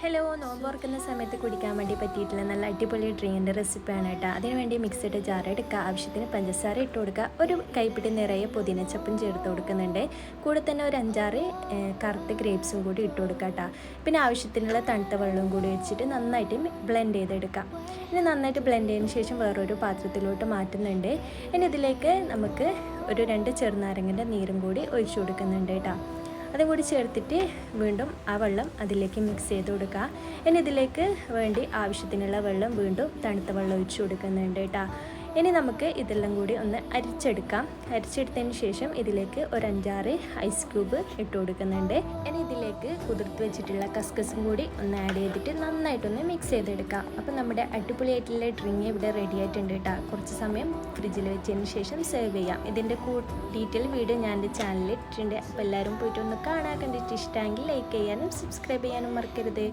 Hello, നോമ്പ് തുറക്കുന്ന സമയത്ത് കുടിക്കാൻ വേണ്ടി പറ്റിയിട്ടുള്ള നല്ല അടിപൊളി ഡ്രിങ്കിൻ്റെ റെസിപ്പിയാണ് കേട്ടോ. അതിനുവേണ്ടി മിക്സിയുടെ ജാർ എടുക്കുക, ആവശ്യത്തിന് പഞ്ചസാര ഇട്ട് കൊടുക്കുക, ഒരു കൈപ്പിടി നിറയെ പുതിനച്ചപ്പും ചേർത്ത് കൊടുക്കുന്നുണ്ട്. കൂടെ തന്നെ ഒരു 5-6 കറുത്ത ഗ്രേപ്സും കൂടി ഇട്ട് കൊടുക്കുക കേട്ടോ. പിന്നെ ആവശ്യത്തിനുള്ള തണുത്ത വെള്ളവും കൂടി വെച്ചിട്ട് നന്നായിട്ട് ബ്ലെൻഡ് ചെയ്തെടുക്കാം. ഇനി നന്നായിട്ട് ബ്ലെൻഡ് ചെയ്തതിന് ശേഷം വേറൊരു പാത്രത്തിലോട്ട് മാറ്റുന്നുണ്ട്. ഇനി ഇതിലേക്ക് നമുക്ക് ഒരു 2 ചെറുനാരങ്ങൻ്റെ നീരും കൂടി ഒഴിച്ചു കൊടുക്കുന്നുണ്ട് കേട്ടോ. അതും കൂടി ചേർത്തിട്ട് വീണ്ടും ആ വെള്ളം അതിലേക്ക് മിക്സ് ചെയ്ത് കൊടുക്കുക. ഇനി ഇതിലേക്ക് വേണ്ടി ആവശ്യത്തിനുള്ള വെള്ളം വീണ്ടും തണുത്ത വെള്ളം ഒഴിച്ചു കൊടുക്കുന്നുണ്ട് കേട്ടോ. ഇനി നമുക്ക് ഇതെല്ലാം കൂടി ഒന്ന് അരിച്ചെടുക്കാം. അരിച്ചെടുത്തതിന് ശേഷം ഇതിലേക്ക് ഒരു 5-6 ഐസ് ക്യൂബ് ഇട്ട് കൊടുക്കുന്നുണ്ട്. ഇനി ഇതിലേക്ക് കുതിർത്ത് വെച്ചിട്ടുള്ള കസ്കസും കൂടി ഒന്ന് ആഡ് ചെയ്തിട്ട് നന്നായിട്ടൊന്ന് മിക്സ് ചെയ്തെടുക്കാം. അപ്പം നമ്മുടെ അടിപൊളിയായിട്ടുള്ള ഡ്രിങ്ക് ഇവിടെ റെഡി ആയിട്ടുണ്ട് കേട്ടോ. കുറച്ച് സമയം ഫ്രിഡ്ജിൽ വെച്ചതിന് ശേഷം സെർവ് ചെയ്യാം. ഇതിൻ്റെ ഡീറ്റെയിൽ വീഡിയോ ഞാൻ എൻ്റെ ചാനലിൽ ഇട്ടിട്ടുണ്ട്. അപ്പോൾ എല്ലാവരും പോയിട്ടൊന്ന് കാണാൻ, കണ്ടിട്ട് ഇഷ്ടമെങ്കിൽ ലൈക്ക് ചെയ്യാനും സബ്സ്ക്രൈബ് ചെയ്യാനും മറക്കരുത്.